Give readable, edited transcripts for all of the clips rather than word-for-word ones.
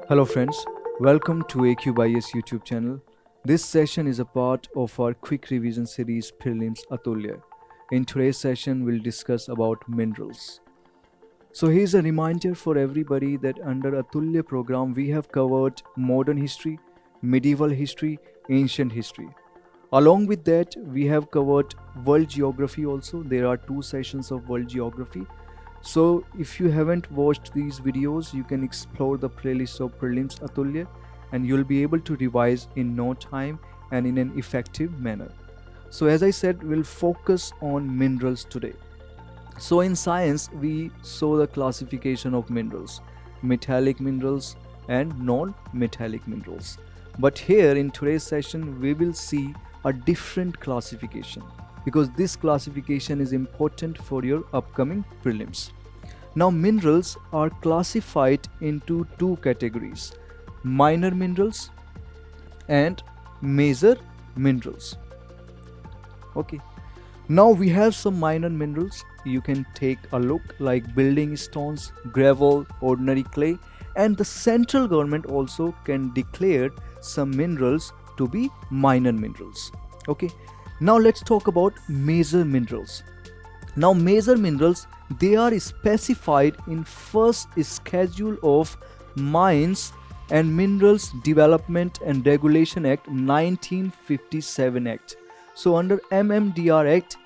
Hello friends, welcome to AQBIS YouTube channel. This session is a part of our quick revision series Prelims Atulya. In today's session, we'll discuss about minerals. So here's a reminder for everybody that under Atulya program, we have covered modern history, medieval history, ancient history. Along with that, we have covered world geography also. There are 2 sessions of world geography. So if you haven't watched these videos, you can explore the playlist of Prelims Atulya and you'll be able to revise in no time and in an effective manner. So as I said, we'll focus on minerals today. So in science, we saw the classification of minerals, metallic minerals and non-metallic minerals. But here in today's session, we will see a different classification because this classification is important for your upcoming prelims. Now minerals are classified into 2 categories, minor minerals and major minerals. Okay, now we have some minor minerals. You can take a look like building stones, gravel, ordinary clay, and the central government also can declare some minerals to be minor minerals. Okay, now let's talk about major minerals. Now major minerals, they are specified in first schedule of Mines and Minerals Development and Regulation Act 1957 Act. So under MMDR Act,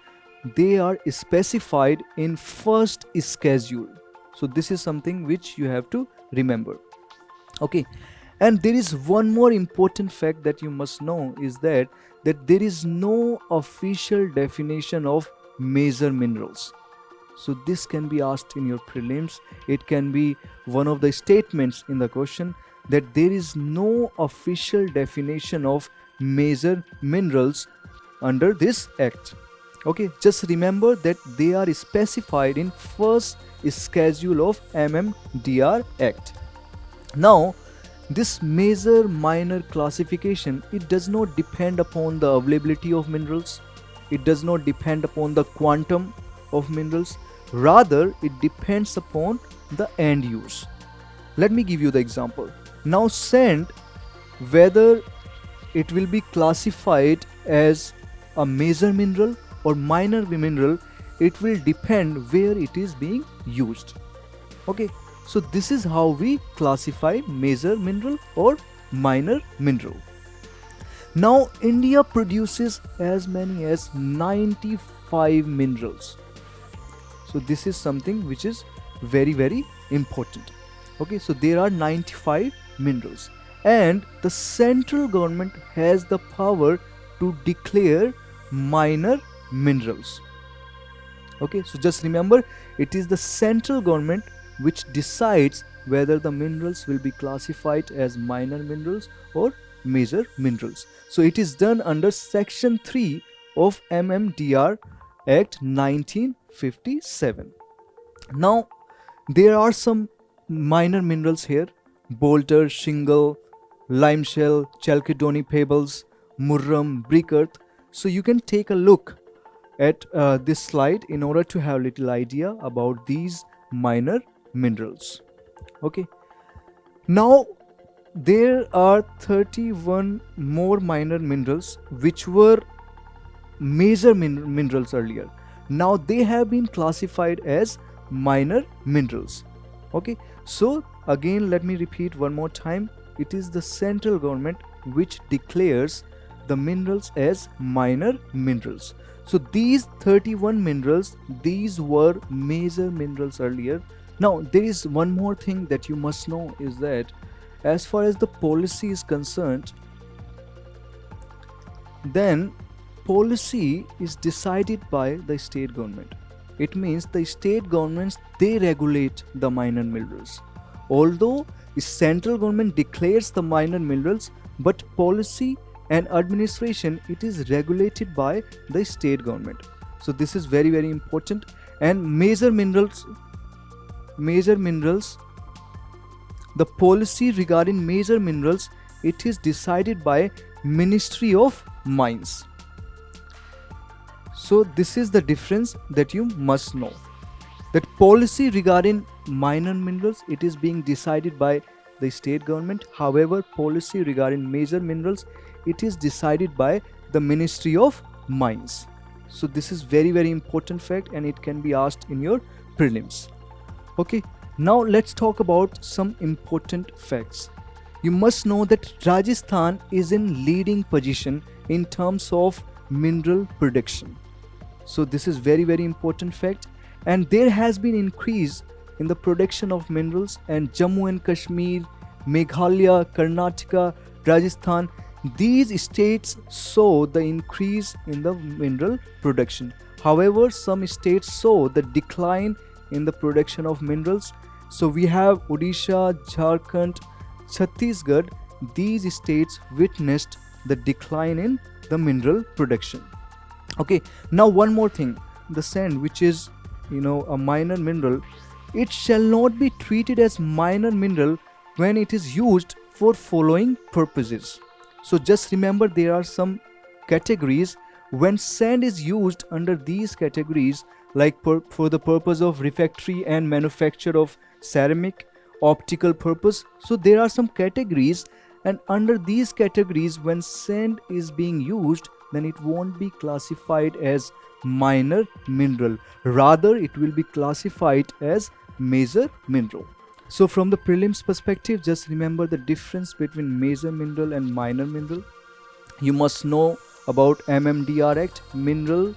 they are specified in first schedule. So this is something which you have to remember. Okay, and there is one more important fact that you must know is that there is no official definition of major minerals. So this can be asked in your prelims. It can be one of the statements in the question that there is no official definition of major minerals under this act. Okay, just remember that they are specified in first schedule of MMDR Act. Now this major minor classification, it does not depend upon the availability of minerals. It does not depend upon the quantum of minerals. Rather, it depends upon the end use. Let me give you the example. Now sand, whether it will be classified as a major mineral or minor mineral, it will depend where it is being used. Okay, so this is how we classify major mineral or minor mineral. Now India produces as many as 95 minerals. So this is something which is very important. Okay, so there are 95 minerals and the central government has the power to declare minor minerals. Okay, so just remember, it is the central government which decides whether the minerals will be classified as minor minerals or major minerals. So it is done under section 3 of MMDR Act 1957. Now there are some minor minerals here: boulder, shingle, limeshell, chalcedony pebbles, murram, brick earth. So you can take a look at this slide in order to have a little idea about these minor minerals. Okay, now there are 31 more minor minerals which were major minerals earlier. Now they have been classified as minor minerals. Okay, so again let me repeat one more time. It is the central government which declares the minerals as minor minerals. So these 31 minerals, these were major minerals earlier. Now there is one more thing that you must know is that as far as the policy is concerned, then policy is decided by the state government. It means the state governments, they regulate the minor minerals. Although the central government declares the minor minerals, but policy and administration, it is regulated by the state government. So this is very important. And major minerals, the policy regarding major minerals, it is decided by Ministry of Mines. So this is the difference that you must know, that policy regarding minor minerals, it is being decided by the state government. However, policy regarding major minerals, it is decided by the Ministry of Mines. So this is very very important fact, and it can be asked in your prelims. Okay, now let's talk about some important facts. You must know that Rajasthan is in leading position in terms of mineral production. So this is very very important fact, and there has been increase in the production of minerals, and Jammu and Kashmir, Meghalaya, Karnataka, Rajasthan, these states saw the increase in the mineral production. However, some states saw the decline in the production of minerals. So we have Odisha, Jharkhand, Chhattisgarh. These states witnessed the decline in the mineral production. Okay, now one more thing. The sand, which is a minor mineral, it shall not be treated as minor mineral when it is used for following purposes. So just remember, there are some categories. When sand is used under these categories, like for the purpose of refractory and manufacture of ceramic, optical purpose, so there are some categories, and under these categories, when sand is being used, then it won't be classified as minor mineral, rather it will be classified as major mineral. So from the prelims perspective, just remember the difference between major mineral and minor mineral. You must know about MMDR Act mineral,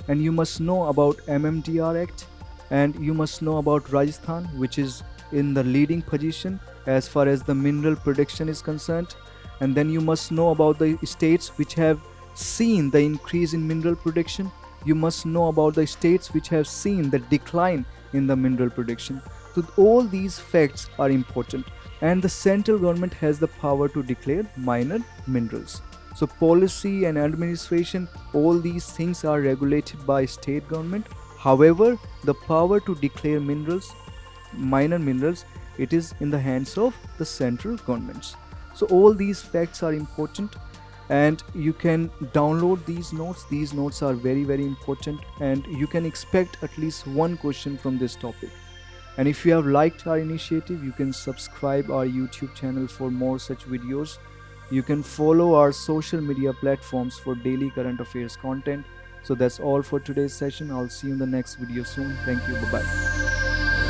and you must know about MMDR Act, and you must know about Rajasthan, which is in the leading position as far as the mineral production is concerned. And then you must know about the states which have seen the increase in mineral production. You must know about the states which have seen the decline in the mineral production. So all these facts are important, and the central government has the power to declare minor minerals. So policy and administration, all these things are regulated by state government. However, the power to declare minerals, minor minerals, it is in the hands of the central governments. So all these facts are important, and you can download these notes. These notes are very very important, and you can expect at least one question from this topic. And if you have liked our initiative, you can subscribe our YouTube channel for more such videos. You can follow our social media platforms for daily current affairs content. So that's all for today's session. I'll see you in the next video soon. Thank you. Bye bye.